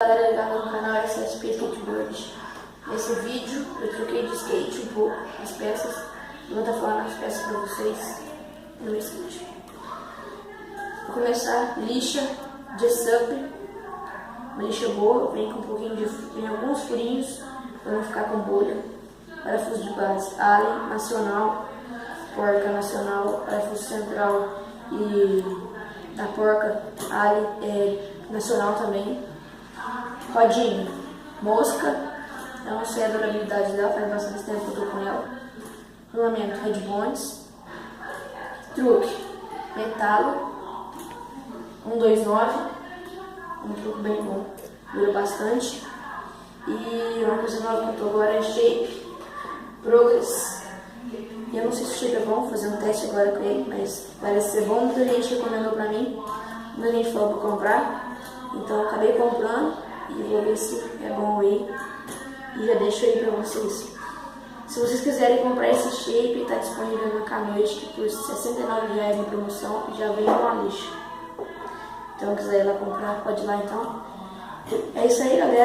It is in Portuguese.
Galera ligada no canal SSP Skateboard. Nesse vídeo eu troquei de skate um pouco, as peças. Eu vou estar falando as peças para vocês no meu skate. Vou começar lixa Jessup, uma lixa boa, vem com um pouquinho vem alguns furinhos para não ficar com bolha. Parafuso de base Allen nacional, porca nacional, parafuso central e da porca Allen nacional também. Rodinha, mosca, eu não sei a durabilidade dela, faz bastante tempo que eu tô com ela. Rolamento Red Bones. Truque, metalo, 129, um truque bem bom, dura bastante. E uma coisa nova que eu tô agora é Shape Progress. Eu não sei se o shape é bom, vou fazer um teste agora com ele, mas parece ser bom. Muita gente recomendou pra mim, muita gente falou pra comprar, então eu acabei comprando e vou ver se é bom aí e já deixo aí pra vocês. Se vocês quiserem comprar esse shape, tá disponível na Canoite, que por R$ 69,00 na promoção já vem uma lixa. Então, quiser ir lá comprar, pode ir lá então. É isso aí, galera.